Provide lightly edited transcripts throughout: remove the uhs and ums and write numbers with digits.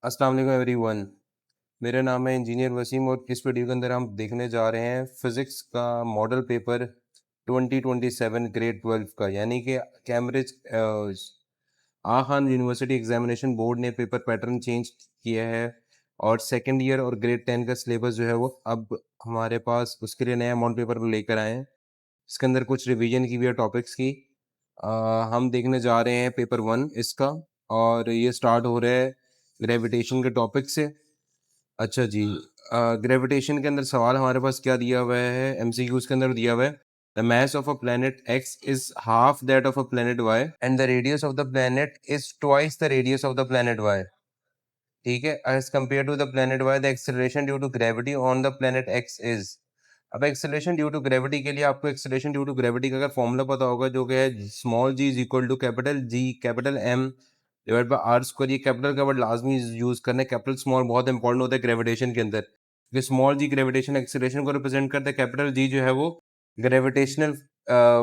अस्सलाम वालेकुम एवरीवन। मेरा नाम है इंजीनियर वसीम और इस वीडियो के अंदर हम देखने जा रहे हैं फिज़िक्स का मॉडल पेपर 2027 ग्रेड 12 का, यानी कि कैम्ब्रिज आखान यूनिवर्सिटी एग्जामिनेशन बोर्ड ने पेपर पैटर्न चेंज किया है और सेकंड ईयर और ग्रेड 10 का सिलेबस जो है वो अब हमारे पास उसके लिए नया मॉडल पेपर लेकर आए हैं। इसके अंदर कुछ रिवीजन की भी है टॉपिक्स की। अ, हम देखने जा रहे हैं पेपर 1 इसका, और ये स्टार्ट हो रहा है ग्रेविटेशन के टॉपिक से। अच्छा जी, ग्रेविटेशन के अंदर सवाल हमारे पास क्या दिया हुआ है, एमसीक्यूज के अंदर दिया हुआ है। The mass of a planet X is half that of a planet Y and the radius of the planet is twice the radius of the planet Y. ठीक है, as compare to the planet Y the acceleration due to gravity on the planet X is. अब acceleration due to gravity के लिए आपको acceleration due to gravity का अगर formula पता होगा, जो कि है small G is equal to capital G capital M divide by R square. ये कैपिटल का वर्ड लाजमी यूज करना है, कैपिटल स्मॉल बहुत इंपॉर्टेंट होता है ग्रेविटेशन के अंदर, क्योंकि स्मॉल जी ग्रेविटेशन एक्सेलरेशन को रिप्रेजेंट करता है, कैपिटल जी जो है वो ग्रेविटेशनल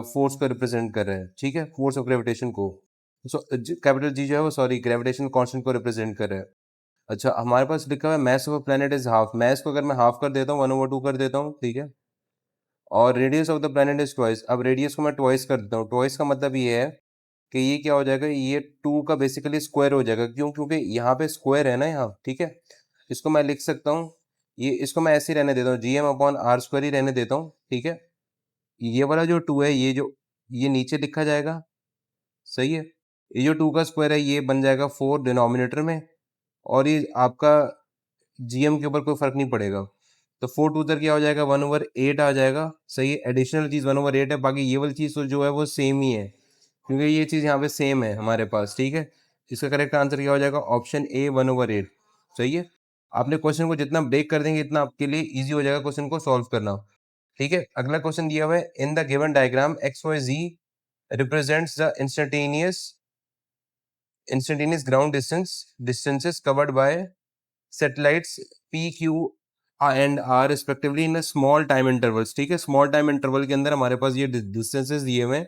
फोर्स को रिप्रेजेंट कर रहा है। ठीक है, फोर्स ऑफ ग्रेविटेशन को, कैपिटल जी जो है वो सॉरी ग्रेविटेशन कांस्टेंट को रिप्रेजेंट कर रहा है। अच्छा, हमारे पास लिखा हुआ है mass of a planet is half. Mass को अगर मैं हाफ कर देता हूँ 1/2 कर देता हूँ, ठीक है, और radius of the planet is twice. अब रेडियस को मैं ट्वाइस कर देता हूँ। ट्वाइस का मतलब ये है कि ये क्या हो जाएगा, ये 2 का बेसिकली स्क्वायर हो जाएगा। क्यों? क्योंकि यहाँ पे स्क्वायर है ना यहाँ, ठीक है। इसको मैं लिख सकता हूँ, ये इसको मैं ऐसे ही रहने देता हूँ, GM/r² ही रहने देता हूँ, ठीक है। ये वाला जो 2 है, ये नीचे लिखा जाएगा, सही है। ये जो 2 का स्क्वायर है ये बन जाएगा 4 डिनोमिनेटर में, और ये आपका GM के ऊपर कोई फर्क नहीं पड़ेगा। तो 4 टू उधर क्या हो जाएगा, 1/8 आ जाएगा, सही है। एडिशनल चीज 1/8 है, बाकी ये वाली चीज तो जो है वो सेम ही है, क्योंकि ये चीज यहाँ पे सेम है हमारे पास, ठीक है। इसका करेक्ट आंसर क्या हो जाएगा, ऑप्शन ए 1/8, सही है। आपने क्वेश्चन को जितना ब्रेक कर देंगे इतना आपके लिए इजी हो जाएगा क्वेश्चन को सॉल्व करना। ठीक है, अगला क्वेश्चन दिया हुआ है, in the given diagram X Y G represents the instantaneous ground distances covered by satellites P, Q and R respectively in a small time intervals। ठीक है, स्मॉल टाइम इंटरवल के अंदर हमारे पास ये डिस्टेंसेस दिए हुए हैं।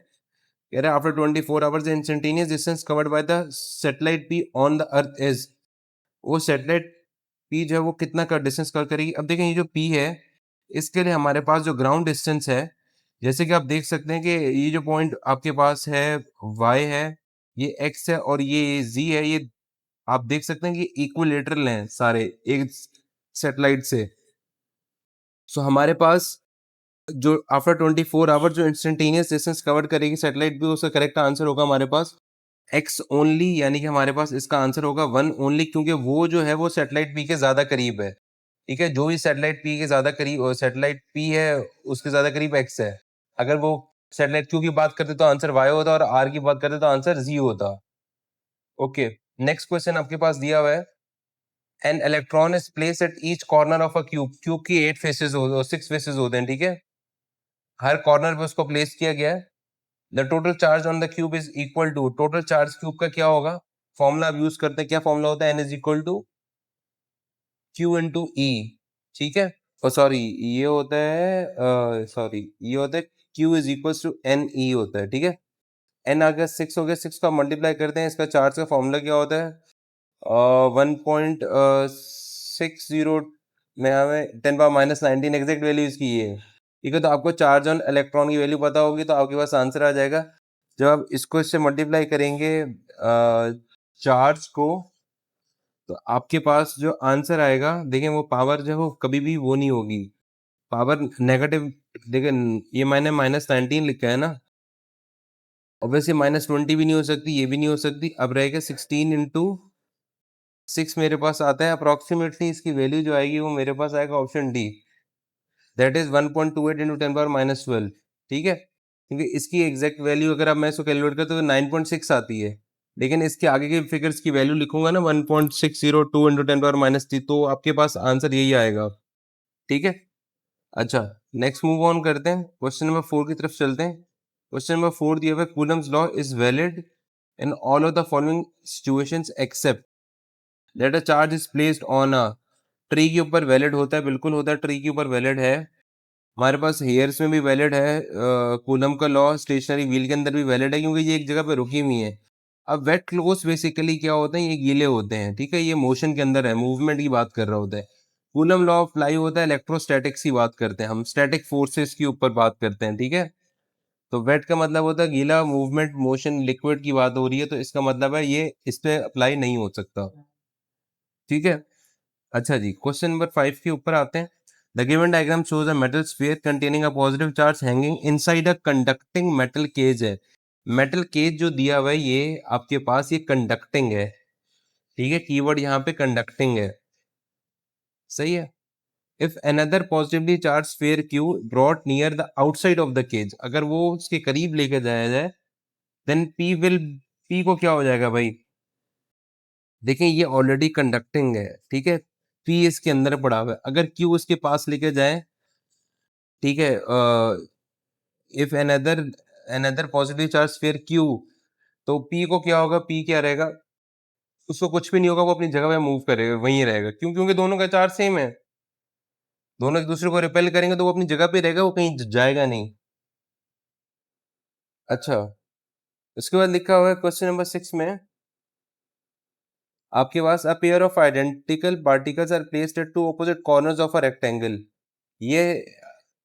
कह रहा है after 24 hours the instantaneous distance covered by the satellite P on the earth is. वो सैटेलाइट P जो है वो कितना का डिस्टेंस कवर करेगी। अब देखें, ये जो P है इसके लिए हमारे पास जो ग्राउंड डिस्टेंस है, जैसे कि आप देख सकते हैं कि ये जो पॉइंट आपके पास है Y है, ये X है और ये Z है, ये आप देख सकते हैं कि इक्विलेटरल हैं सारे एक सैटेलाइट से। सो हमारे पास जो आफ्टर 24 आवर जो इंस्टेंटेनियस डिस्टेंस कवर करेगी सैटेलाइट भी, उसका करेक्ट आंसर होगा हमारे पास एक्स ओनली, यानी कि हमारे पास इसका आंसर होगा 1 ओनली, क्योंकि वो जो है वो सैटेलाइट पी के ज्यादा करीब है। ठीक है, जो भी सैटेलाइट पी के ज्यादा करीब सैटेलाइट पी है उसके ज्यादा करीब एक्स है। अगर वो सैटेलाइट क्यू की बात करते तो आंसर वाई होता, और आर की बात करते तो आंसर जी होता। ओके, नेक्स्ट क्वेश्चन आपके पास दिया हुआ है, an electron is place at each corner of a cube. Cube की 8 फेसेस होते 6 फेसेस होते हैं, ठीक है। हर कॉर्नर पे उसको प्लेस किया गया है। The total charge on the cube is equal to, total charge cube का क्या होगा, फॉर्मूला आप यूज करते हैं, क्या फॉर्मूला होता है, N is equal to Q into E. ठीक है, और सॉरी ये होता है सॉरी ये होता है Q is equal to N E होता है, ठीक है। एन अगर 6 हो गया, 6 का मल्टीप्लाई करते हैं, इसका चार्ज का फॉर्मूला क्या होता है, 1.60 में हमें 10⁻19 एग्जैक्ट वैल्यू इसकी ये है, ठीक है। तो आपको चार्ज ऑन इलेक्ट्रॉन की वैल्यू पता होगी तो आपके पास आंसर आ जाएगा। जब आप इसको इससे मल्टीप्लाई करेंगे चार्ज को, तो आपके पास जो आंसर आएगा, देखें वो पावर जो है वो कभी भी वो नहीं होगी, पावर नेगेटिव। देखें ये मैंने -19 लिखा है ना, ऑब्वियसली -20 भी नहीं हो सकती, ये भी नहीं हो सकती। अब रहेगा 16 इंटू 6 मेरे पास आता है अप्रोक्सीमेटली, इसकी वैल्यू जो आएगी वो मेरे पास आएगा option D, that is 1.28 into 10⁻12। ठीक है, क्योंकि इसकी एग्जैक्ट वैल्यू अगर आप मैं इसको कैलकुलेट करता तो 9.6 आती है, लेकिन इसके आगे के फिगर्स की वैल्यू लिखूंगा ना 1.602 इंटू 10⁻3, तो आपके पास आंसर यही आएगा। ठीक है, अच्छा, नेक्स्ट मूव ऑन करते हैं, क्वेश्चन नंबर 4 की तरफ चलते हैं। क्वेश्चन नंबर 4 दिया हुआ है, Coulomb's law is valid in all of the following situations except that a charge is placed on a tree के ऊपर वैलिड होता है, बिल्कुल होता है, ट्री के ऊपर वैलिड है। हमारे पास हेयर्स में भी वैलिड है, कूलम का लॉ स्टेशनरी व्हील के अंदर भी वैलिड है, क्योंकि ये एक जगह पे रुकी हुई है। अब वेट क्लोथ्स बेसिकली क्या होते हैं, ये गीले होते हैं, ठीक है, ये मोशन के अंदर है, मूवमेंट की बात कर रहा होता है। कूलम लॉ ऑफ फ्लाई होता है, इलेक्ट्रोस्टैटिक्स की बात करते हैं, हम स्टैटिक फोर्सेस के ऊपर बात करते हैं, ठीक है। तो वेट का मतलब होता है गीला, मूवमेंट, मोशन, लिक्विड की बात हो रही है, तो इसका मतलब है ये इस पे अप्लाई नहीं हो सकता, ठीक है। अच्छा जी, क्वेश्चन नंबर 5 के ऊपर आते हैं। The given diagram shows a metal sphere containing a positive charge hanging inside a conducting metal cage है। मेटल केज जो दिया हुआ है ये आपके पास ये कंडक्टिंग है, ठीक है, कीवर्ड यहाँ पे कंडक्टिंग है, सही है। If another positively charged sphere Q brought near the outside of the cage, अगर वो उसके करीब लेके जाया जाए, देन पी को क्या हो जाएगा भाई, देखिए ये ऑलरेडी कंडक्टिंग है, ठीक है, पी इसके अंदर पड़ा हुआ है, अगर क्यू उसके पास लेके जाए, ठीक है, if another another positive charge sphere Q, तो पी को क्या होगा, पी क्या रहेगा, उसको कुछ भी नहीं होगा, वो अपनी जगह पे मूव करेगा, वहीं रहेगा, क्योंकि दोनों का चार्ज सेम है, दोनों एक दूसरे को रिपेल करेंगे तो वो अपनी जगह पे रहेगा, वो कहीं जाएगा नहीं। अच्छा, उसके बाद लिखा हुआ है क्वेश्चन नंबर 6 में, आपके पास a pair of identical particles are placed at two opposite corners of a rectangle. ये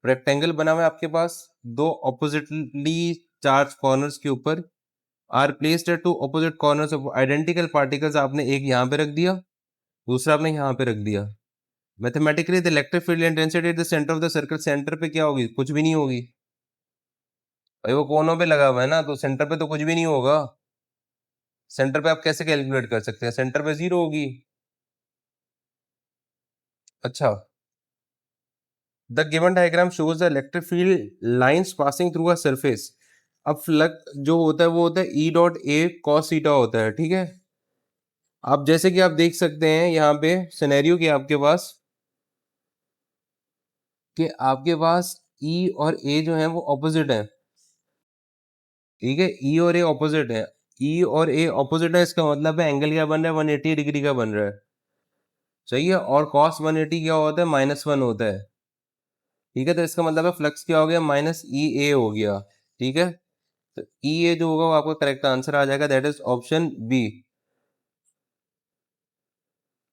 रेक्टेंगल बना हुआ है आपके पास, दो ऑपोजिटली चार्ज कॉर्नर्स के ऊपर, are placed at two opposite corners of identical particles, आपने एक यहाँ पे रख दिया, दूसरा आपने यहाँ पे रख दिया। Mathematically the electric field intensity at the centre of the circle, centre पे क्या होगी, कुछ भी नहीं होगी भाई, वो कोनों पे लगा हुआ है ना, तो सेंटर पे तो कुछ भी नहीं होगा। सेंटर पे आप कैसे कैलकुलेट कर सकते हैं, सेंटर पे जीरो होगी। अच्छा, the given diagram shows the electric field lines passing through a surface. अब फ्लक्स जो होता है वो होता है E dot A cos theta होता है, ठीक है। आप जैसे कि आप देख सकते हैं यहाँ पे सिनेरियो कि आपके पास ई और ए जो है वो ऑपोजिट है, ठीक है, ई और ए ऑपोजिट है, ई और ए ऑपोजिट है, इसका मतलब है एंगल क्या बन रहा है, 180 डिग्री का बन रहा है, सही है, और कॉस 180 क्या होता है, -1 होता है, ठीक है, तो इसका मतलब है फ्लक्स क्या हो गया, माइनस ई ए हो गया, ठीक है। तो ई ए जो होगा वो आपका करेक्ट आंसर आ जाएगा, दैट इज ऑप्शन बी।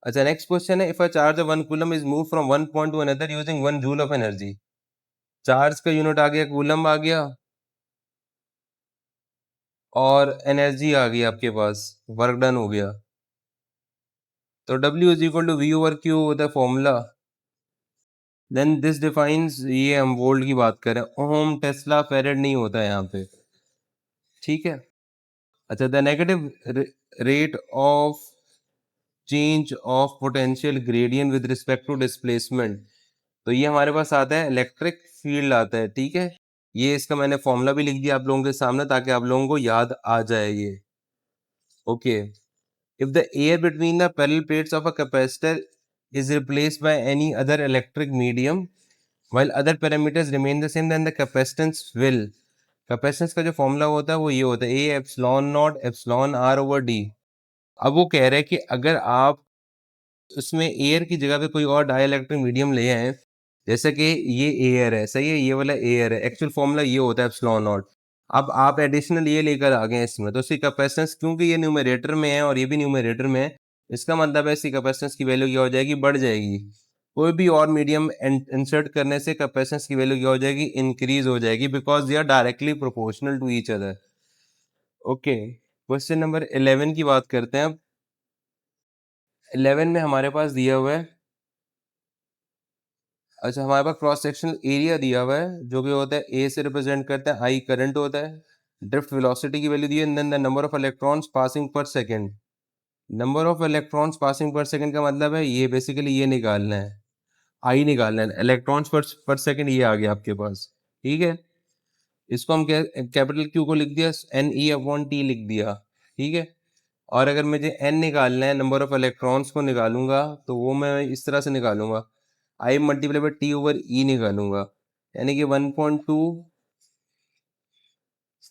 अच्छा, नेक्स्ट क्वेश्चन है, if a charge of 1 coulomb is move from one point two another using 1 joule of energy. Charge का यूनिट आ गया कूलम आ गया, और एनर्जी आ गई आपके पास, वर्क डन हो गया, तो W is equal to V over Q होता है फॉर्मूला। देन दिस डिफाइंस, ये हम वोल्ट की बात करें, ओम, टेस्ला, फेरेड नहीं होता है यहाँ पे, ठीक है। अच्छा, the negative rate of change of potential gradient with respect to displacement, तो ये हमारे पास आता है इलेक्ट्रिक फील्ड आता है, ठीक है। ये इसका मैंने फॉर्मूला भी लिख दिया आप लोगों के सामने ताकि आप लोगों को याद आ जाए ये, okay. If the air between the parallel plates of a capacitor is replaced by any other electric medium while other parameters remain the same, then the capacitance will, capacitance का जो फॉर्मूला होता है वो ये होता है, A epsilon naught epsilon R over D. अब वो कह रहे हैं कि अगर आप उसमें एयर की जगह पे कोई और डाइलेक्ट्रिक मीडियम ले आए, जैसे कि ये एयर है, सही है, ये वाला एयर है, एक्चुअल फॉर्मूला ये होता है एप्सिलॉन नॉट, अब आप एडिशनल ये लेकर आ गए इसमें, तो इसकी कैपेसिटेंस, क्योंकि ये न्यूमरेटर में है और ये भी न्यूमरेटर में है, इसका मतलब है इसकी कैपेसिटेंस की वैल्यू क्या हो जाएगी, बढ़ जाएगी। कोई भी और मीडियम इंसर्ट करने से कैपेसिटेंस की वैल्यू क्या हो जाएगी, इंक्रीज हो जाएगी, because they are directly proportional to each other, okay. Question number 11 की बात करते हैं अब। 11 में हमारे पास दिया हुआ है, अच्छा, हमारे पास क्रॉस सेक्शनल एरिया दिया हुआ है जो कि होता है ए से रिप्रेजेंट करता है, आई करंट होता है, ड्रिफ्ट वेलोसिटी की वैल्यू दी है, then the number of electrons passing per second. Number of electrons passing per second का मतलब है ये बेसिकली ये निकालना है, आई निकालना है, इलेक्ट्रॉन्स पर सेकंड ये आ गया आपके पास, ठीक है। इसको हम कैपिटल क्यू को लिख दिया, एन ई अपॉन टी लिख दिया, ठीक है। और अगर मुझे एन निकालना है, नंबर ऑफ इलेक्ट्रॉन्स को निकालूंगा, तो वो मैं इस तरह से निकालूंगा, आई मल्टीप्लाई बाई टी ओवर ई निकालूंगा, यानी कि 1.2,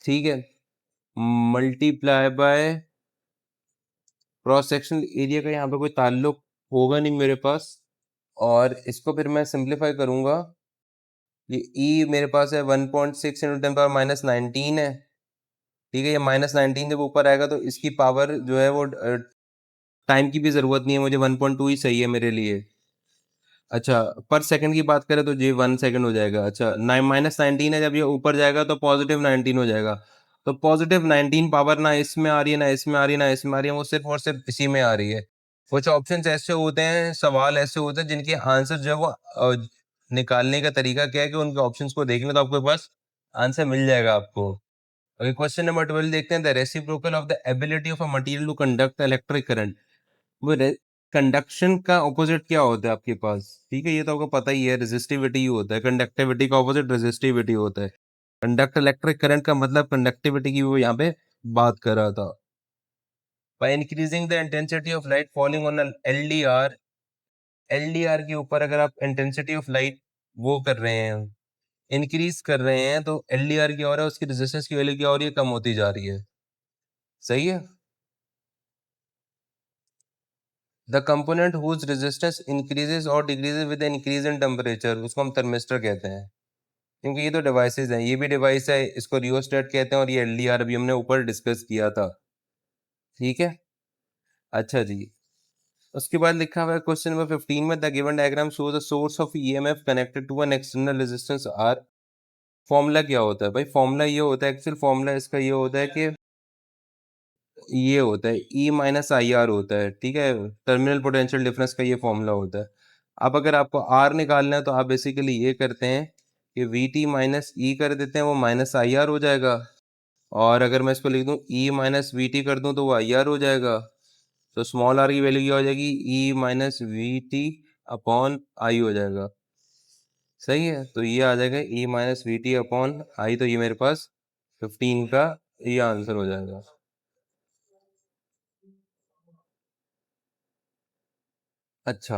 ठीक है, multiply by cross sectional area का यहाँ पे कोई ताल्लुक होगा नहीं मेरे पास, और इसको फिर मैं सिंप्लीफाई करूंगा, ये ई मेरे पास है 1.6 इंटू 10 पावर -19 है, ठीक है, ये -19 जब ऊपर आएगा तो इसकी पावर जो है वो टाइम की भी जरूरत नहीं है मुझे, 1.2 ही सही है मेरे लिए। अच्छा, पर सेकंड की बात करें तो ये 1 सेकंड हो जाएगा। अच्छा, -19 है, जब ये ऊपर जाएगा तो +19 हो जाएगा। तो +19 पावर ना इसमें आ रही है, ना इसमें आ रही है, ना इसमें आ रही है, वो सिर्फ और सिर्फ इसी में आ रही है। कुछ ऑप्शंस ऐसे होते हैं, सवाल ऐसे होते हैं जिनके आंसर जो है वो निकालने का तरीका क्या है कि उनके ऑप्शंस को देख लें तो आपके पास आंसर मिल जाएगा आपको। ओके, क्वेश्चन नंबर 12 देखते हैं। The reciprocal of the ability of a material to conduct electric current. वो कंडक्शन का ऑपोजिट क्या होता है आपके पास? ठीक है, ये तो आपको पता ही है, रेजिस्टिविटी ही होता है। कंडक्टिविटी का ऑपोजिट रेजिस्टिविटी होता है। कंडक्ट इलेक्ट्रिक करंट का मतलब कंडक्टिविटी की वो यहाँ पे बात कर रहा था। By increasing the intensity of light falling on LDR, LDR के ऊपर अगर आप इंटेंसिटी ऑफ लाइट वो कर रहे हैं, इंक्रीज कर रहे हैं, तो एलडीआर की और है उसकी रेजिस्टेंस की वैल्यू क्या हो रही है, कम होती जा रही है। सही है। The component whose resistance increases और decreases with increase in temperature, उसको हम थर्मिस्टर कहते हैं। क्योंकि ये तो डिवाइसेज हैं, ये भी डिवाइस है, इसको रियोस्टेट कहते हैं, और ये एलडीआर अभी हमने ऊपर डिस्कस किया था। ठीक है। अच्छा जी, उसके बाद लिखा हुआ है क्वेश्चन नंबर 15 में, the given diagram shows a source of EMF connected to an external resistance R. Formula क्या होता है भाई? फॉर्मूला ये होता है, एक्चुअल फॉर्मूला इसका ये होता है कि ये होता है ई माइनस आई आर होता है। ठीक है, टर्मिनल पोटेंशियल डिफरेंस का ये फॉर्मूला होता है। अब अगर आपको आर निकालना है तो आप बेसिकली ये करते हैं कि वी टी माइनस ई कर देते हैं, वो माइनस आई आर हो जाएगा। और अगर मैं इसको लिख दूं ई माइनस वी टी कर दूं तो वो आई आर हो जाएगा। तो स्मॉल आर की वैल्यू क्या हो जाएगी? E minus V T upon I हो जाएगा। सही है, तो ये आ जाएगा E minus V T upon I. तो ये मेरे पास 15 का ये आंसर हो जाएगा। अच्छा,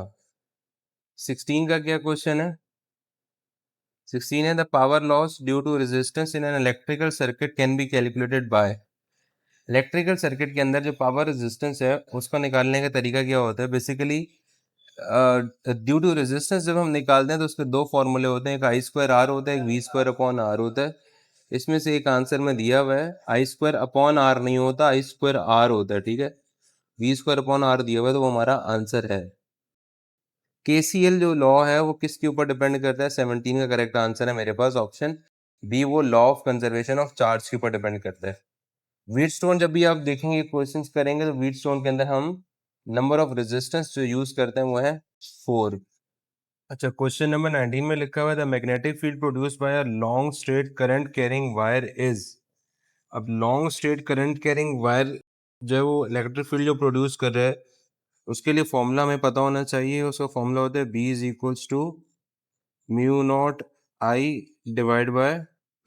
16 का क्या क्वेश्चन है? 16 है, the power loss due to resistance in an electrical circuit can be calculated by. Electrical circuit के अंदर जो पावर रेजिस्टेंस है उसको निकालने का तरीका क्या होता है? बेसिकली ड्यू टू रेजिस्टेंस जब हम निकालते हैं तो उसके दो फॉर्मूले होते हैं, एक आई स्क्वायर आर होता है, एक वी स्क्वायर अपॉन आर होता है। इसमें से एक आंसर में दिया हुआ है, आई स्क्वायर अपॉन आर नहीं होता, आई स्क्वायर आर होता है। ठीक है, वी स्क्वायर अपॉन आर दिया हुआ है तो वो हमारा आंसर है। केसीएल जो लॉ है वो किसके ऊपर डिपेंड करता है? 17 का करेक्ट आंसर है मेरे पास ऑप्शन बी, वो law of conservation of charge के ऊपर डिपेंड करता है। व्हीटस्टोन जब भी आप देखेंगे क्वेश्चंस करेंगे तो व्हीटस्टोन के अंदर हम नंबर ऑफ रेजिस्टेंस जो यूज करते हैं वो है 4। अच्छा, क्वेश्चन नंबर 19 में लिखा हुआ है the magnetic field produced by a long straight current carrying wire is. अब long straight current carrying wire जो है वो इलेक्ट्रिक फील्ड जो प्रोड्यूस कर रहा है उसके लिए फॉर्मूला हमें पता होना चाहिए। उसका फॉर्मूला होता है B is equals to mu naught I divide by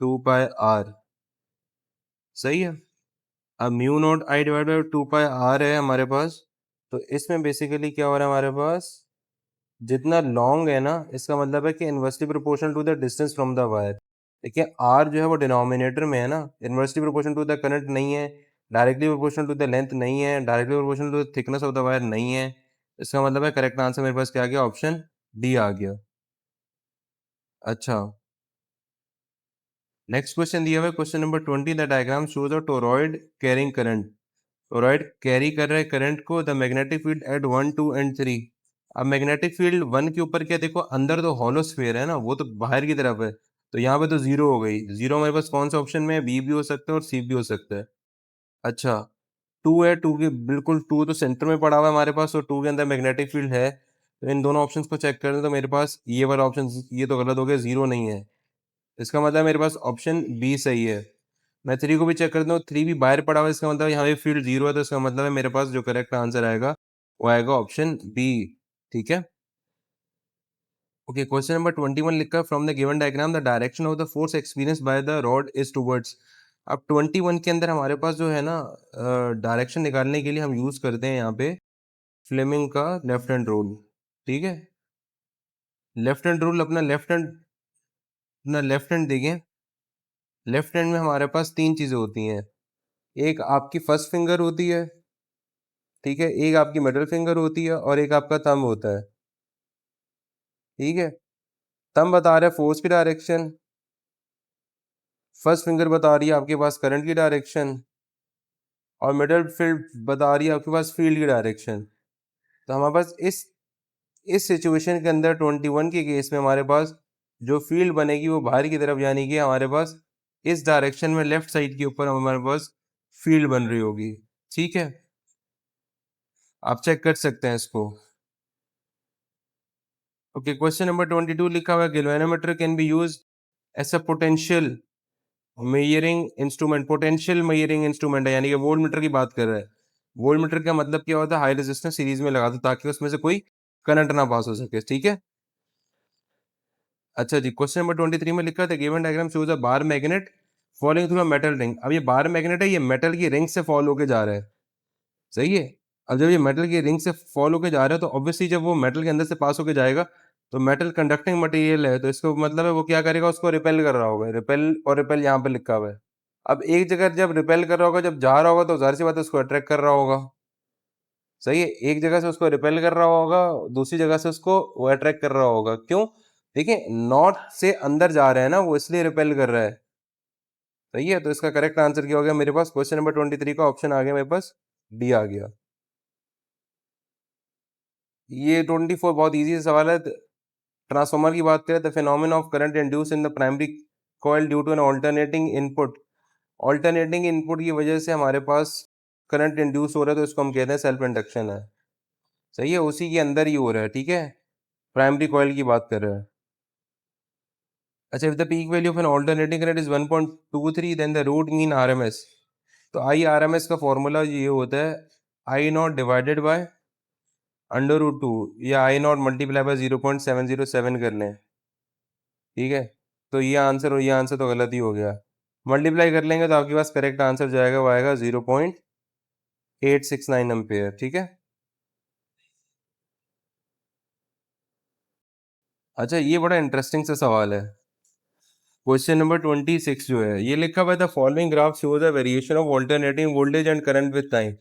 2 pi R. सही है। अब mu naught I divide by 2 pi R है हमारे पास। तो इसमें बेसिकली क्या हो रहा है हमारे पास, जितना लॉन्ग है ना, इसका मतलब है कि inversely proportional to the distance from the wire. देखिए आर जो है वो डिनोमिनेटर में है ना, inversely proportional to the current नहीं है, directly proportional to the length नहीं है, directly proportional to the thickness of the wire नहीं है। इसका मतलब है करेक्ट आंसर मेरे पास क्या आ गया? ऑप्शन डी आ गया। अच्छा, नेक्स्ट क्वेश्चन दिया हुआ है question number 20, the diagram shows a toroid carrying current. Toroid carry कर रहा है करंट को, the magnetic field at 1 2 and 3। अब मैग्नेटिक फील्ड 1 के ऊपर क्या, देखो अंदर तो हॉलो स्फीयर है ना, वो तो बाहर की तरफ है, तो यहाँ पे तो जीरो हो गई। जीरो हमारे पास कौन सा ऑप्शन में है? बी भी हो सकता है और सी भी हो सकता है। अच्छा, टू है, टू के बिल्कुल टू तो सेंटर में पड़ा हुआ है हमारे पास, और टू के अंदर मैग्नेटिक फील्ड है। तो इन दोनों ऑप्शंस को चेक करें तो मेरे पास ये वाला ऑप्शन, ये तो गलत हो गया, जीरो नहीं है। इसका मतलब मेरे पास ऑप्शन बी सही है। मैं थ्री को भी चेक करता हूँ, थ्री भी बाहर पड़ा हुआ है, इसका मतलब यहाँ पे फील्ड जीरो है, तो इसका मतलब है मेरे पास जो करेक्ट आंसर आएगा वो आएगा ऑप्शन बी। ठीक है। ओके, क्वेश्चन नंबर 21 लिखा है, from the given diagram the direction of the force experience by the rod is towards. अब 21 के अंदर हमारे पास जो है ना, डायरेक्शन निकालने के लिए हम यूज करते हैं यहाँ पे फ्लेमिंग का लेफ्ट हैंड रूल। ठीक है, लेफ्ट हैंड रूल, अपना लेफ्ट हैंड देखें। लेफ्ट हैंड में हमारे पास तीन चीजें होती हैं, एक आपकी फर्स्ट फिंगर होती है, ठीक है, एक आपकी मिडिल फिंगर होती है, और एक आपका थंब होता है। ठीक है, थंब बता रहा है फोर्स की डायरेक्शन, फर्स्ट फिंगर बता रही है आपके पास करंट की डायरेक्शन, और मिडल फील्ड बता रही है आपके पास फील्ड की डायरेक्शन। तो हमारे पास इस सिचुएशन के अंदर 21 के केस में हमारे पास जो फील्ड बनेगी वो बाहर की तरफ, यानी कि हमारे पास इस डायरेक्शन में लेफ्ट साइड के ऊपर हमारे पास फील्ड बन रही होगी। ठीक है, आप चेक कर सकते हैं इसको। ओके, क्वेश्चन नंबर 22 लिखा हुआ है galvanometer can be use as a potential measuring instrument. Potential measuring instrument है, यानी कि वोल्ट मीटर की बात कर रहा है। वोल्ट मीटर का मतलब क्या होता है? हाई रेजिस्टेंस सीरीज में लगा दो ताकि उसमें से कोई करंट ना पास हो सके। ठीक है, अच्छा जी, क्वेश्चन नंबर 23 में लिखा था given diagram shows a bar magnet following through a metal ring. अब ये बार मैग्नेट है, ये मेटल की रिंग से फॉलो होके जा रहा है। सही है, अब जब ये मेटल की रिंग से फॉलो होके जा रहा है तो ऑब्वियसली जब वो मेटल के अंदर से पास होके जाएगा तो मेटल कंडक्टिंग मटेरियल है, तो इसको मतलब है वो क्या करेगा, उसको रिपेल कर रहा होगा। रिपेल और रिपेल यहाँ पे लिखा हुआ है। अब एक जगह जब रिपेल कर रहा होगा, जब जा रहा होगा तो जाहिर सी बात है उसको अट्रैक्ट कर रहा होगा। सही है, एक जगह से उसको रिपेल कर रहा होगा, दूसरी जगह से उसको वो अट्रैक्ट कर रहा होगा। क्यों? देखिए, नॉर्थ से अंदर जा रहे हैं ना वो, इसलिए रिपेल कर रहा है। सही है, तो इसका करेक्ट आंसर क्या हो गया मेरे पास? क्वेश्चन नंबर 23 का ऑप्शन आ गया मेरे पास, डी आ गया। ये 24 बहुत इजी सवाल है। ट्रांसफार्मर की बात करें, the phenomena of current induce in the primary coil due to an alternating input. Alternating input की वजह से हमारे पास करंट इंड्यूस हो रहा है, तो इसको हम कहते हैं सेल्फ इंडक्शन है। सही है, उसी के अंदर ही हो रहा है। ठीक है, प्राइमरी कॉइल की बात कर रहे हैं। अच्छा, if the peak value of an alternating current is 1.23 then the root mean RMS। तो आई आर एम एस का फॉर्मूला ये होता है I not divided by under root two, या आई नॉट मल्टीप्लाई बाय 0.707 कर लें। ठीक है, तो ये आंसर और ये आंसर तो गलत ही हो गया। मल्टीप्लाई कर लेंगे तो आपके पास करेक्ट आंसर जाएगा, वो आएगा 0.869 एम्पेयर। ठीक है, अच्छा ये बड़ा इंटरेस्टिंग सा सवाल है। क्वेश्चन नंबर 26 जो है ये लिखा हुआ है the following graph shows a variation of alternating voltage and current with time.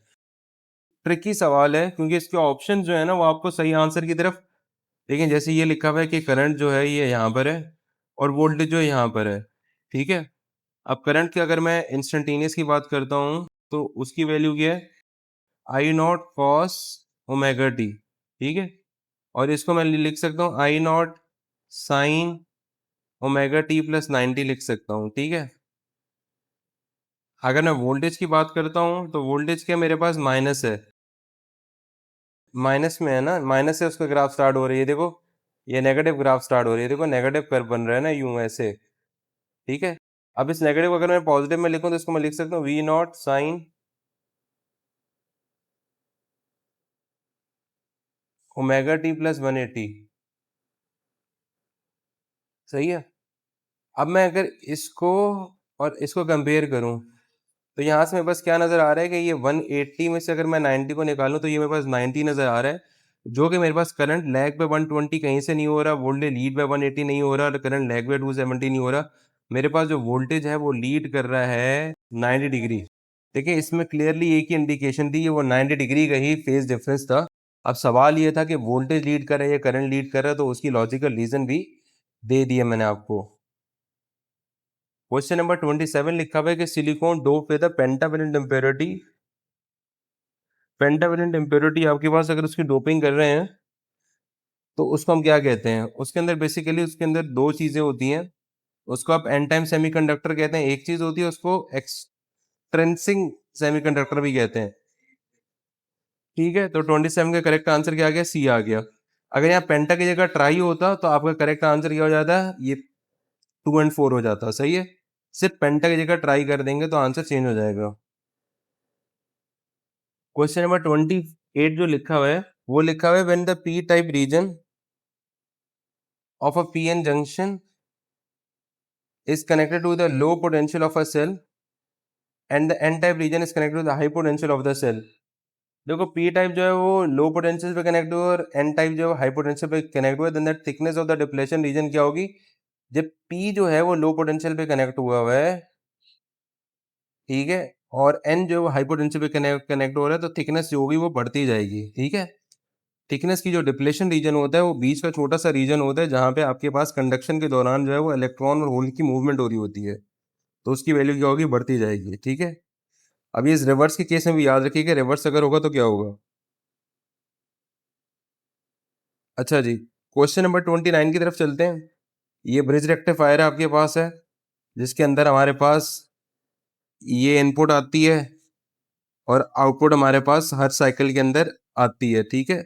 Tricky सवाल है क्योंकि इसके ऑप्शन जो है ना वो आपको सही आंसर की तरफ, लेकिन जैसे ये लिखा हुआ है कि करंट जो है ये यहाँ पर है और वोल्टेज जो है यहाँ पर है। ठीक है, अब करंट की अगर मैं इंस्टेंटेनियस की बात करता हूँ तो उसकी वैल्यू क्या है? I not cos omega T. ठीक है, और इसको मैं लिख सकता हूँ I not sine omega T plus 90 लिख सकता हूँ। ठीक है, अगर मैं वोल्टेज की बात करता हूँ तो वोल्टेज क्या मेरे पास माइनस है, माइनस में है ना, माइनस से उसका ग्राफ स्टार्ट हो रही है। देखो ये नेगेटिव ग्राफ स्टार्ट हो रही है, देखो नेगेटिव कर्व बन रहा है ना यूं ऐसे। ठीक है, अब इस नेगेटिव को अगर मैं पॉजिटिव में लिखूं तो इसको मैं लिख सकता हूँ V naught sine omega T plus 180। सही है, अब मैं अगर इसको और इसको कंपेयर करूं तो यहाँ से मेरे पास क्या नज़र आ रहा है कि ये 180 में से अगर मैं 90 को निकालूं तो ये मेरे पास 90 नज़र आ रहा है, जो कि मेरे पास करंट लैग पे 120 कहीं से नहीं हो रहा, वोल्टेज लीड पे 180 नहीं हो रहा और करंट लैग पे 270 नहीं हो रहा। मेरे पास जो वोल्टेज है वो लीड कर रहा है 90 डिग्री। देखिए इसमें क्लियरली एक ही इंडिकेशन थी कि वो 90 डिग्री का ही फेज डिफरेंस था। अब सवाल ये था कि वोल्टेज लीड कर रहा है या करंट लीड कर रहा है, तो उसकी लॉजिकल रीजन भी दे दिया मैंने आपको। क्वेश्चन नंबर 27 लिखा हुआ है कि silicon dope with pentavalent impurity. Pentavalent impurity आपके पास अगर उसकी डोपिंग कर रहे हैं तो उसको हम क्या कहते हैं? उसके अंदर बेसिकली उसके अंदर दो चीजें होती हैं, उसको आप एन टाइम सेमीकंडक्टर कहते हैं, एक चीज होती है उसको एक्सट्रिंसिक सेमीकंडक्टर भी कहते हैं। ठीक है, तो 27 का करेक्ट आंसर क्या आ गया? सी आ गया। अगर यहाँ पेंटा की जगह ट्राई होता तो आपका करेक्ट आंसर क्या हो जाता है? ये 2 और 4 हो जाता। सही है, सिर्फ पेंटा की जगह ट्राई कर देंगे तो आंसर चेंज हो जाएगा। क्वेश्चन नंबर 28 जो लिखा हुआ है वो लिखा हुआ है when the P type region of a PN junction is connected to the low potential of a cell and the n type region is connected to the high potential of the cell। देखो p type जो है वो low potential पे connect हुआ और n type जो है high potential पे कनेक्ट हुआ, then that thickness of the depletion region क्या होगी? जब p जो है वो लो पोटेंशियल पे कनेक्ट हुआ है, ठीक है, और n जो है हाई पोटेंशियल पे कनेक्ट हो रहा है, तो थिकनेस जो होगी वो बढ़ती जाएगी। ठीक है, थिकनेस की जो डिप्लेशन रीजन होता है वो बीच का छोटा सा रीजन होता है जहाँ पे आपके पास कंडक्शन के दौरान जो है वो इलेक्ट्रॉन और होल की मूवमेंट हो रही होती है। तो उसकी वैल्यू क्या होगी, बढ़ती जाएगी। ठीक है, अब ये इस रिवर्स के केस में भी याद रखिए कि रिवर्स अगर होगा तो क्या होगा। अच्छा जी, क्वेश्चन नंबर 29 की तरफ चलते हैं। ये ब्रिज रेक्टिफायर आपके पास है, जिसके अंदर हमारे पास ये इनपुट आती है और आउटपुट हमारे पास हर साइकिल के अंदर आती है। ठीक है,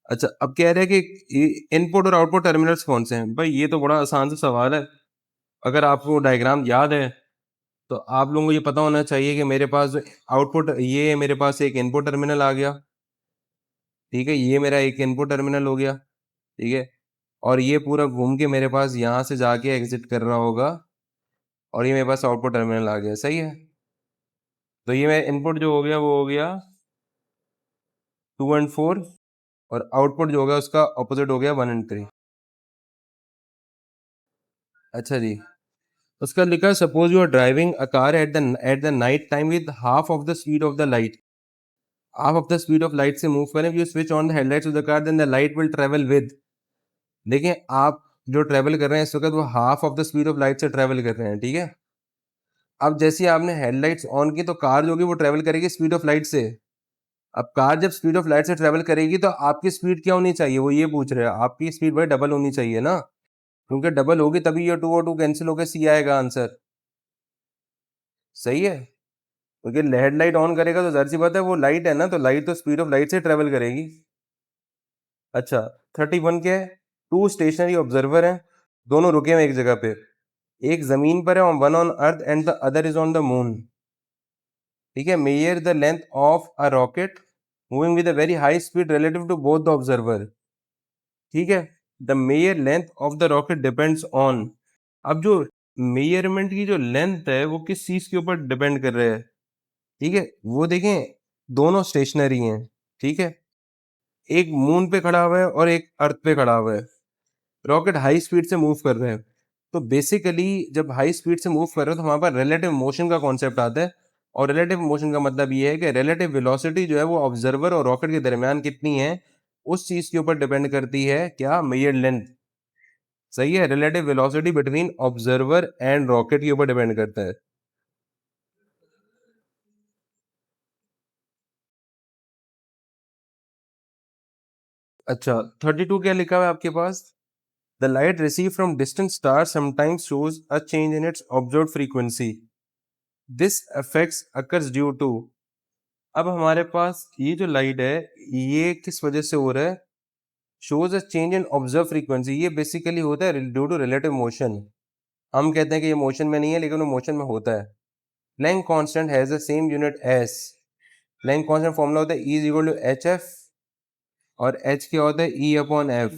अच्छा अब कह रहे हैं कि इनपुट और आउटपुट टर्मिनल्स कौन से हैं। भाई ये तो बड़ा आसान सा सवाल है। अगर आपको डायग्राम याद है तो आप लोगों को ये पता होना चाहिए कि मेरे पास जो आउटपुट, ये मेरे पास एक इनपुट टर्मिनल आ गया। ठीक है, ये मेरा एक इनपुट टर्मिनल हो गया। ठीक है, और ये पूरा घूम के मेरे पास यहाँ से जाके एग्जिट कर रहा होगा और ये मेरे पास आउटपुट टर्मिनल आ गया। सही है, तो ये मेरा इनपुट जो हो गया वो हो गया 2 एंड 4 और आउटपुट जो हो गया उसका ऑपोजिट हो गया 1 एंड 3। अच्छा जी, उसका लिखा suppose you are driving a car at the night time with half of the speed of the light. Half of the speed of light से मूव करें, you switch on the headlights of the car, then the light will travel with. देखिए आप जो travel कर रहे हैं इस वक्त वो half of the speed of light से ट्रेवल कर रहे हैं। ठीक है, अब जैसे ही आपने हेडलाइट्स ऑन की तो कार जो होगी वो ट्रेवल करेगी स्पीड ऑफ लाइट से। अब कार जब स्पीड ऑफ लाइट से ट्रेवल करेगी तो आपकी स्पीड क्या होनी चाहिए, वो ये पूछ रहे हैं। आपकी स्पीड भाई डबल होनी चाहिए ना, क्योंकि डबल होगी तभी ये 2 और 2 कैंसिल होकर सी आएगा आंसर। सही है, क्योंकि हेडलाइट ऑन करेगा तो जाहिर सी बात है वो लाइट है ना, तो लाइट तो स्पीड ऑफ लाइट से ट्रेवल करेगी। अच्छा 31 क्या है, 2 स्टेशनरी ऑब्जर्वर हैं, दोनों रुके हुए एक जगह पे। एक जमीन पर है, one on earth and the other is on the moon. ठीक है, measure the length of a rocket moving with a very high speed relative to both the observer. ठीक है, the measure length of the rocket depends on. अब जो measurement की जो length है वो किस चीज के ऊपर डिपेंड कर रहा है। ठीक है, वो देखें दोनों स्टेशनरी हैं। ठीक है, एक मून पे खड़ा हुआ है और एक अर्थ पे खड़ा हुआ है। रॉकेट हाई स्पीड से मूव कर रहे हैं, तो बेसिकली जब हाई स्पीड से मूव कर रहे हो तो हमारे पास रिलेटिव मोशन का कॉन्सेप्ट आता है। और रिलेटिव मोशन का मतलब ये है कि रिलेटिव वेलोसिटी जो है वो ऑब्जर्वर और रॉकेट के दरमियान कितनी है, उस चीज के ऊपर डिपेंड करती है क्या, मेजर लेंथ। सही है, relative velocity between observer and rocket के ऊपर डिपेंड करता है। अच्छा 32 क्या लिखा हुआ है आपके पास, the light receive from distant star sometimes shows a change in its observed frequency, this affects occurs due to. अब हमारे पास ये जो लाइट है ये किस वजह से हो रहा है, shows a change in observe frequency. ये बेसिकली होता है ड्यू टू रिलेटिव मोशन। हम कहते हैं कि ये मोशन में नहीं है लेकिन वो मोशन में होता है। Planck constant has the same unit as. Planck constant formula होता है E is equal to H F, और एच क्या होता है E अपॉन एफ।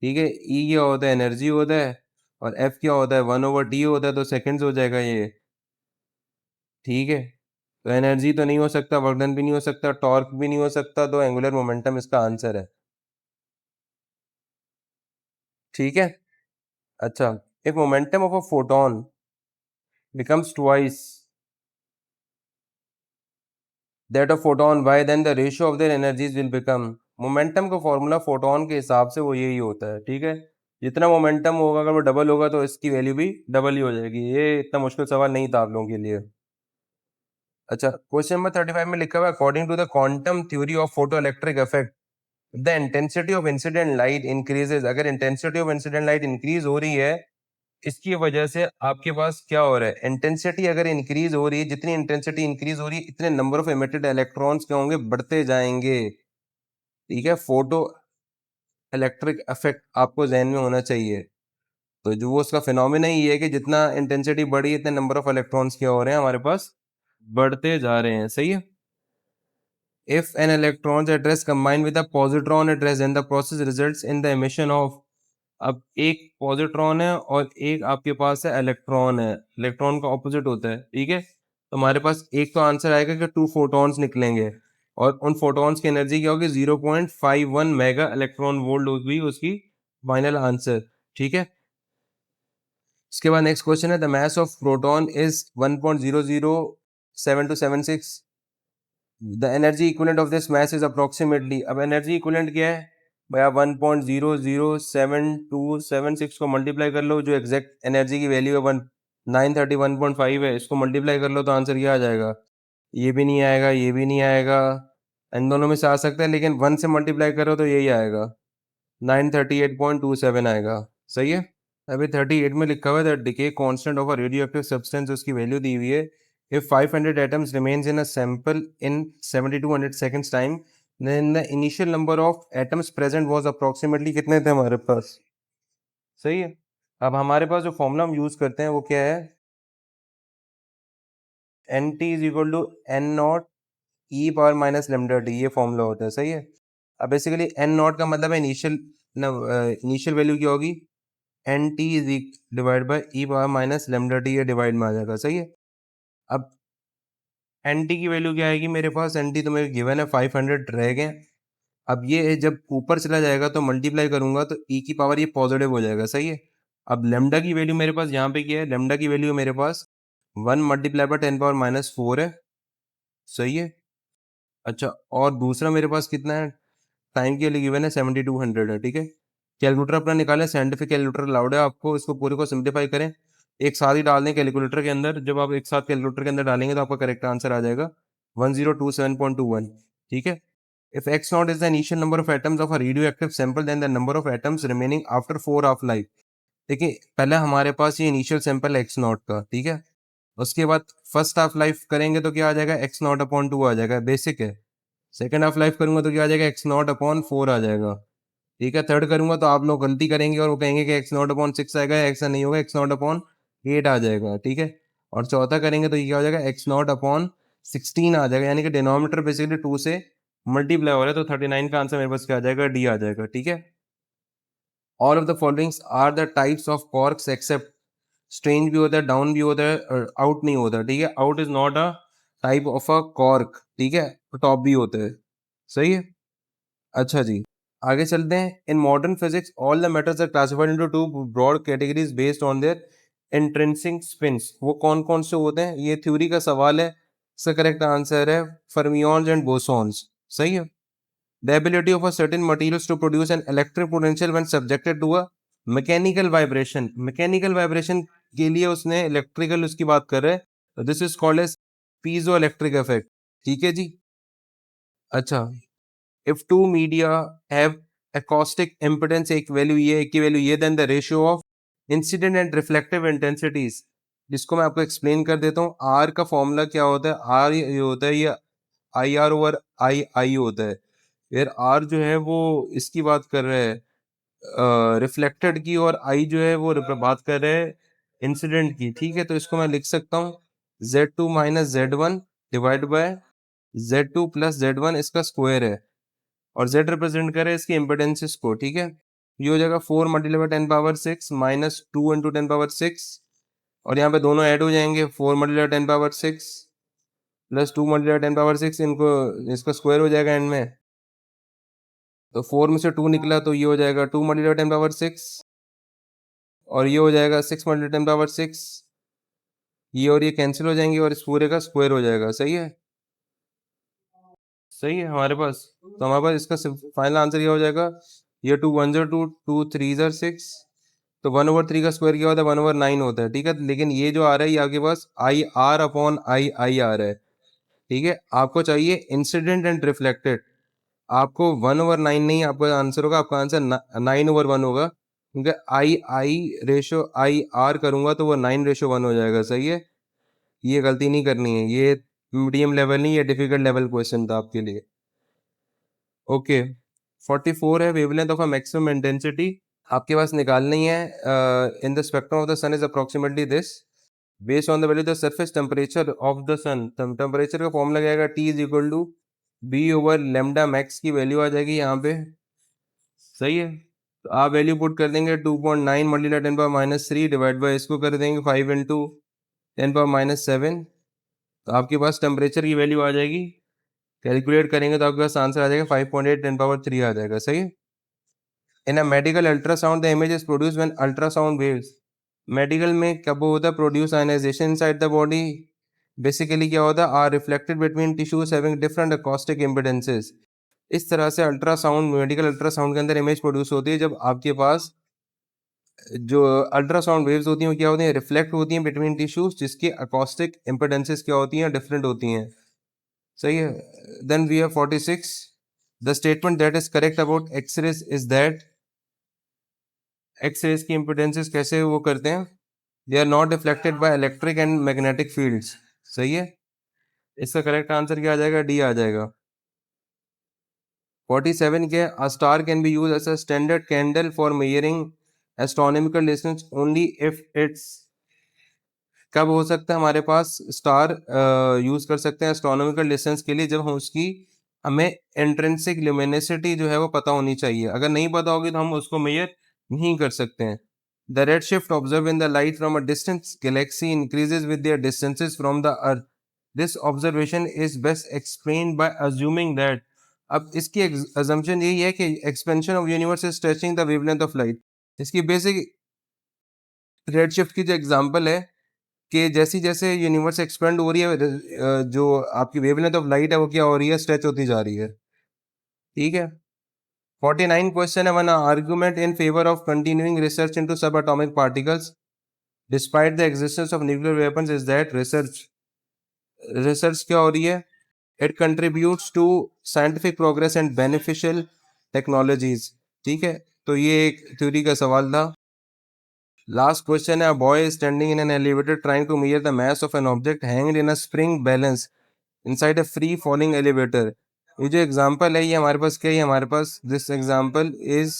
ठीक है, E क्या होता है, एनर्जी होता है, और एफ क्या होता है, 1/d होता है, तो सेकंड्स हो जाएगा ये। ठीक है, तो एनर्जी तो नहीं हो सकता, वर्क डन भी नहीं हो सकता, टॉर्क भी नहीं हो सकता, तो एंगुलर मोमेंटम इसका आंसर है। ठीक है, अच्छा if momentum of a photon becomes twice that of photon y, then the ratio of their energies will become। Momentum का फॉर्मूला फोटोन के हिसाब से वो यही होता है। ठीक है, जितना मोमेंटम होगा अगर वो डबल होगा तो इसकी वैल्यू भी डबल ही हो जाएगी। ये इतना मुश्किल सवाल नहीं था आप लोगों के लिए। अच्छा क्वेश्चन नंबर 35 में लिखा हुआ है, according to the quantum theory of photo electric effect the intensity of incident light increases. अगर intensity of incident light increase हो रही है, इसकी वजह से आपके पास क्या हो रहा है, इंटेंसिटी अगर इंक्रीज हो रही है, जितनी इंटेंसिटी इंक्रीज हो रही है इतने नंबर ऑफ एमिटेड इलेक्ट्रॉन्स क्या होंगे, बढ़ते जाएंगे। ठीक है, फोटो इलेक्ट्रिक इफेक्ट आपको जहन में होना चाहिए। तो जो वो उसका फिनोमिना ही है कि जितना इंटेंसिटी बढ़ी इतने नंबर ऑफ इलेक्ट्रॉन्स क्या हो रहे हैं हमारे पास, बढ़ते जा रहे हैं। सही है, if an electron's address combined with a positron address then the process results in the emission of। अब एक पॉजिट्रॉन है और एक आपके पास है इलेक्ट्रॉन है, इलेक्ट्रॉन का ऑपोजिट होता है। ठीक है, तो हमारे पास एक तो आंसर आएगा कि 2 फोटॉन्स निकलेंगे और उन फोटॉन्स की एनर्जी क्या होगी, 0.51 मेगा इलेक्ट्रॉन वोल्ट होगी उसकी फाइनल आंसर। ठीक है, इसके बाद नेक्स्ट क्वेश्चन है, the mass of proton is 1.007276, the energy equivalent of this mass is approximately. अब एनर्जी इक्विवेलेंट क्या है, भैया 1.00727 को मल्टीप्लाई कर लो, जो एग्जैक्ट एनर्जी की वैल्यू है 931.5 है, इसको मल्टीप्लाई कर लो तो आंसर क्या आ जाएगा? ये भी नहीं आएगा, ये भी नहीं आएगा, इन दोनों में से आ सकता है, लेकिन 1 से मल्टीप्लाई करो तो यही आएगा, 938.27 आएगा। सही है। अभी 38 में लिखा हुआ है that decay constant of a radioactive substance, उसकी वैल्यू दी हुई है। If 500 atoms remains in a sample in 7200 seconds time, then the initial number of atoms present was approximately कितने थे हमारे पास? सही है। अब हमारे पास जो फॉर्मूला हम यूज करते हैं वो क्या है? N T is equal to N naught E power minus lambda T, ये फॉर्मूला होता है। सही है। अब बेसिकली एन नॉट का मतलब है इनिशियल वैल्यू क्या होगी? N T is divide by E power minus lambda T, ये डिवाइड में आ जाएगा। सही है। अब एन टी की वैल्यू क्या आएगी मेरे पास? एन टी तो मेरे गिवन है 500 रह गए। अब ये जब ऊपर चला जाएगा तो मल्टीप्लाई करूंगा तो ई की पावर ये पॉजिटिव हो जाएगा। सही है। अब लेमडा की वैल्यू मेरे पास यहाँ पे क्या है? लेमडा की वैल्यू मेरे पास 1 मल्टीप्लाई बाई 10 पावर माइनस 4 है। सही है। अच्छा, और दूसरा मेरे पास कितना है? टाइम के लिए गिवन है 7200 है। ठीक है। कैलकुलेटर अपना निकालें, साइंटिफिक कैलकुलेटर अलाउड है आपको, इसको पूरे को सिंप्लीफाई करें, एक साथ ही डाल दें कैलकुलेटर के अंदर। जब आप एक साथ कैलकुलेटर के अंदर डालेंगे तो आपका करेक्ट आंसर आ जाएगा 1027.21। ठीक है। If x naught is the initial number of atoms of a radioactive sample, then the number of atoms remaining after 4 half life। देखिए, पहले हमारे पास ये इनिशियल सैंपल है x नॉट का। ठीक है। उसके बाद फर्स्ट हाफ लाइफ करेंगे तो क्या आ जाएगा? x नॉट अपॉन 2 आ जाएगा, बेसिक है। सेकेंड हाफ लाइफ करूंगा तो क्या आ जाएगा? x नॉट अपॉन 4 आ जाएगा। ठीक है। थर्ड करूंगा तो आप लोग गलती करेंगे और वो कहेंगे कि x नॉट अपॉन 6 आएगा, ऐसा नहीं होगा, x नॉट अपॉन 8 आ जाएगा। ठीक है। और चौथा करेंगे तो ये क्या हो जाएगा? x नॉट अपॉन 16 आ जाएगा, यानी कि डिनोमिनेटर बेसिकली 2 से मल्टीप्लाई हो रहा है, तो 39 का आंसर मेरे पास क्या आ जाएगा? डी आ जाएगा। ठीक है। All of the followings are the types of quarks except, strange भी होता है, डाउन भी होता है, आउट नहीं होता। ठीक है। Out is not a type of a cork. ठीक है। टॉप भी होता है। सही है। अच्छा जी, आगे चलते हैं। In modern physics all the matters are classified into two broad categories based on their intrinsic spins. वो कौन कौन से होते हैं? ये थ्योरी का सवाल है, इसका करेक्ट आंसर है फर्मियंस एंड बोसॉन्स। सही है। The ability of a certain materials to produce an electric potential when subjected to a mechanical vibration। Mechanical vibration के लिए उसने इलेक्ट्रिकल उसकी बात कर रहे हैं, तो this is called as piezoelectric effect. ठीक है जी। अच्छा, if two media have acoustic impedance, एक वैल्यू ये, एक की वैल्यू ये, then the ratio of incident and reflective intensities, जिसको मैं आपको एक्सप्लेन कर देता हूँ। आर का फॉर्मूला क्या होता है? आर ये होता है, ये आई आर ओवर आई आई होता है। फिर आर जो है वो इसकी बात कर रहे हैं रिफ्लेक्टेड की, और आई जो है वो बात कर रहे हैं इंसिडेंट की। ठीक है। तो इसको मैं लिख सकता हूँ Z2 minus Z1 divide by Z2 plus Z1, इसका स्क्वायर है, और Z रिप्रेजेंट करे इसकी इम्पिडेंसेस को। ठीक है। ये हो जाएगा 4 multiply by 10 power 6 minus 2 into 10 power 6, और यहाँ पे दोनों ऐड हो जाएंगे, 4 multiply 10 power 6 plus 2 multiply 10 power 6, इनको इसका स्क्वायर हो जाएगा एंड में। तो 4 में से 2 निकला तो ये हो जाएगा 2 मल्टीप्लाई 10 पावर 6, और ये हो जाएगा 6 मल्टीप्लाई 10 पावर 6, ये और ये कैंसिल हो जाएंगे और इस पूरे का स्क्वायर हो जाएगा। सही है। सही है हमारे पास। तो हमारे पास इसका फाइनल आंसर ये हो जाएगा, ये 2 1 2 2 3 6, तो 1/3 का स्क्वायर क्या होता है? 1/9 होता है। ठीक है। लेकिन ये जो आ रहा है ये आपके पास आई आर अपॉन आई आई आ रहा है। ठीक है। आपको चाहिए इंसिडेंट एंड रिफ्लेक्टेड, आपको 1/9 नहीं, आपका आंसर होगा, आपका आंसर 9/1 होगा, क्योंकि आई आई रेशो आई आर करूंगा तो वो 9/1 हो जाएगा। सही है। ये गलती नहीं करनी है, ये मीडियम लेवल नहीं, ये डिफिकल्ट लेवल क्वेश्चन था आपके लिए। ओके। 44 है, wavelength of a maximum intensity आपके पास निकालनी है। In the spectrum of the sun is approximately this, based on the value the surface temperature of the sun. Temperature का फॉर्मूला क्या आएगा? T is equal to B over lambda max की value आ जाएगी यहाँ पे। सही है। तो आप वैल्यू पुट कर देंगे 2.9 multiply 10 power minus 3 divide by इसको कर देंगे 5 इंटू 10 पावर माइनस 7, तो आपके पास टेम्परेचर की वैल्यू आ जाएगी। कैलकुलेट करेंगे तो आपके पास आंसर आ जाएगा 5.8 10 पावर 3 आ जाएगा। सही है। In a medical ultrasound the image is produce when ultrasound waves, medical में कब होता है produce? Ionisation inside the body. Basically क्या होता है? Are reflected between tissues having different acoustic impedances. इस तरह से अल्ट्रासाउंड, मेडिकल अल्ट्रासाउंड के अंदर इमेज प्रोड्यूस होती है जब आपके पास जो अल्ट्रासाउंड वेव्स होती हैं वो क्या होती हैं, रिफ्लेक्ट होती हैं बिटवीन टिश्यूज, जिसकी अकॉस्टिक इम्पिडेंसेस क्या होती हैं, डिफरेंट होती हैं। सही है। Then we have 46, the statement that is correct about X-rays is that, X-rays की इम्पिडेंसेस कैसे वो करते हैं, they are not reflected by electric and magnetic fields. सही है। इसका करेक्ट आंसर क्या आ जाएगा, डी आ जाएगा। 47 के, a star can be used as a standard candle for measuring astronomical distance only if it's, कब हो सकता है हमारे पास स्टार यूज कर सकते हैं एस्ट्रोनॉमिकल डिस्टेंस के लिए, जब हम उसकी, हमें इंट्रिंसिक ल्यूमिनिसिटी जो है वो पता होनी चाहिए। अगर नहीं पता होगी तो हम उसको मेजर नहीं कर सकते हैं। The red shift observe in the light from a distant Galaxy increases with their distances from the earth. This observation is best explained bye assuming that, अब इसकी अजम्पशन यही है कि expansion of universe is stretching the wavelength of light. इसकी basic red shift की जो example है कि जैसी जैसे यूनिवर्स एक्सपेंड हो रही है, जो आपकी वेवलेंथ ऑफ लाइट है वो क्या हो रही है, स्ट्रेच होती जा रही है। ठीक है। 49 क्वेश्चन है, one argument in favour of continuing research into subatomic particles despite the existence of nuclear weapons is that, research, research क्या हो रही है, it contributes to scientific progress and beneficial technologies. ठीक है, तो ये एक थ्योरी का सवाल था। लास्ट क्वेश्चन है, boy is standing in an elevator trying to measure the mass of an object hanged in a spring balance inside a free falling elevator. ये जो एग्जांपल है ये हमारे पास क्या है, हमारे पास this example is,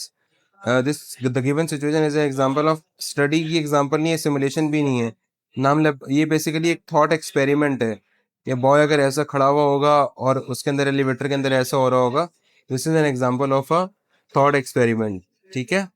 this the given situation is example of study की एग्जांपल नहीं है, सिमुलेशन भी नहीं है, ये बेसिकली एक थॉट एक्सपेरिमेंट है कि बॉय अगर ऐसा खड़ा हुआ होगा और उसके अंदर एलिवेटर के अंदर ऐसा हो रहा होगा, this is an example of a thought experiment. ठीक है।